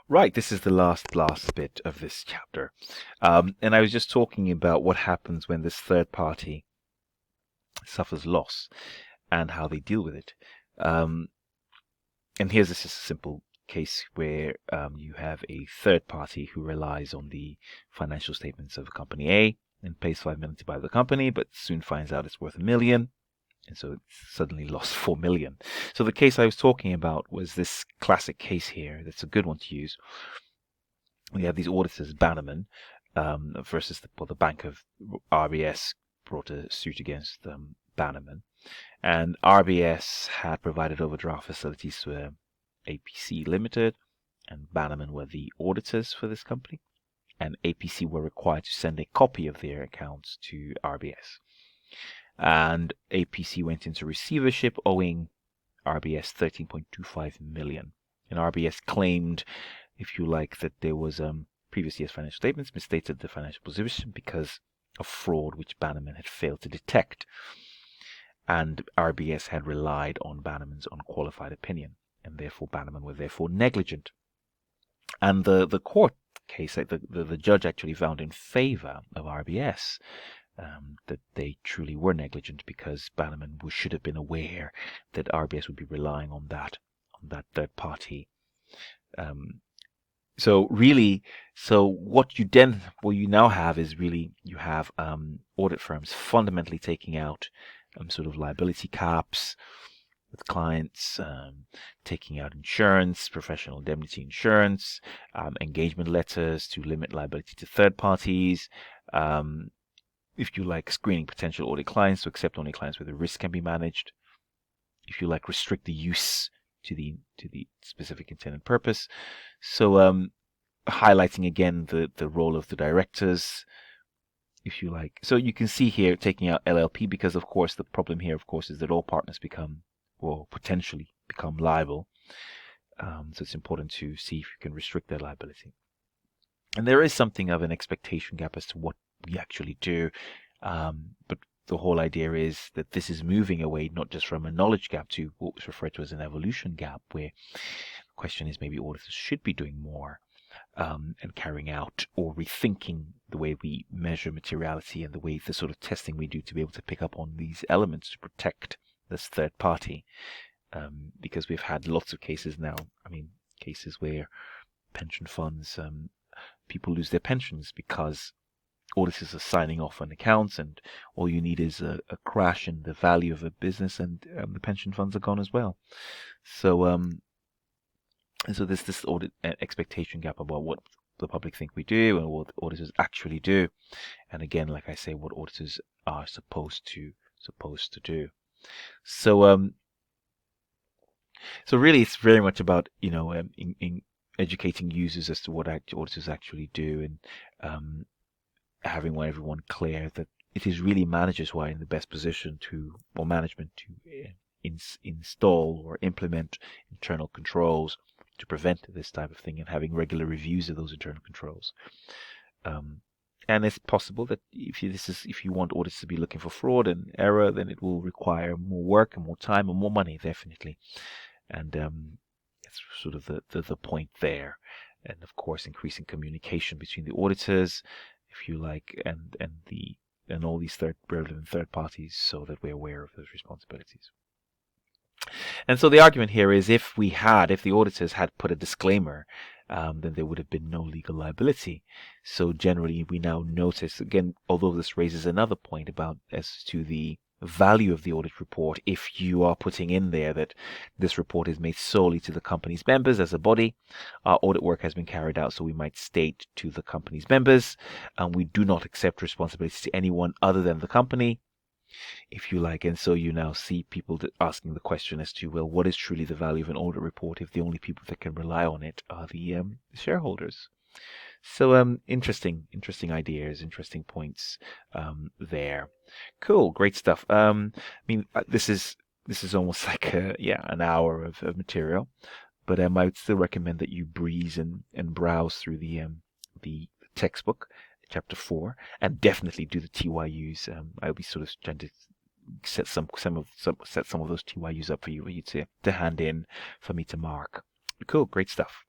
Right, this is the last bit of this chapter. And I was just talking about what happens when this third party suffers loss and how they deal with it. Um, and here's this is a simple case where you have a third party who relies on the financial statements of company A and pays 5 million to buy the company, but soon finds out it's worth 1 million. And so it's suddenly lost 4 million. So the case I was talking about was this classic case here. That's a good one to use. We have these auditors, Bannerman, versus the Bank of RBS brought a suit against Bannerman. And RBS had provided overdraft facilities to APC Limited, and Bannerman were the auditors for this company. And APC were required to send a copy of their accounts to RBS. And APC went into receivership owing RBS 13.25 million. And RBS claimed, if you like, that there was previous year's financial statements misstated the financial position because of fraud which Bannerman had failed to detect. And RBS had relied on Bannerman's unqualified opinion, and therefore Bannerman were therefore negligent. And the court case, the judge actually found in favor of RBS that they truly were negligent because Bannerman should have been aware that RBS would be relying on that third party. So what you now have is really you have audit firms fundamentally taking out sort of liability caps with clients, taking out insurance, professional indemnity insurance, engagement letters to limit liability to third parties. If you like, screening potential audit clients to accept only clients where the risk can be managed. If you like, restrict the use to the specific intended purpose. So highlighting again the role of the directors, if you like. So you can see here taking out LLP because of course the problem here of course is that all partners potentially become liable. So it's important to see if you can restrict their liability. And there is something of an expectation gap as to what we actually do. But the whole idea is that this is moving away not just from a knowledge gap to what was referred to as an evolution gap, where the question is maybe auditors should be doing more and carrying out or rethinking the way we measure materiality and the sort of testing we do to be able to pick up on these elements to protect this third party. Because we've had lots of cases now, cases where pension funds, people lose their pensions because auditors are signing off on accounts, and all you need is a crash in the value of a business, and the pension funds are gone as well. So there's this audit expectation gap about what the public think we do and what auditors actually do, and again, like I say, what auditors are supposed to do. So really, it's very much about in educating users as to what auditors actually do, and having everyone clear that it is really managers who are in the best position or management to install or implement internal controls to prevent this type of thing, and having regular reviews of those internal controls. And it's possible that if you want audits to be looking for fraud and error, then it will require more work and more time and more money, definitely. And that's sort of the point there. And of course, increasing communication between the auditors, if you like, and all these relevant third parties, so that we're aware of those responsibilities. And so the argument here is if the auditors had put a disclaimer, then there would have been no legal liability. So generally, we now notice, again, although this raises another point about as to the value of the audit report, if you are putting in there that this report is made solely to the company's members as a body, our audit work has been carried out, so we might state to the company's members, and we do not accept responsibility to anyone other than the company, if you like. And so you now see people asking the question as to, well, what is truly the value of an audit report if the only people that can rely on it are the shareholders? So interesting ideas, interesting points there. Cool, great stuff. This is almost like an hour of material, but I would still recommend that you breeze and browse through the textbook, chapter 4, and definitely do the TYUs. I'll be sort of trying to set some of those TYUs up for you to hand in for me to mark. Cool, great stuff.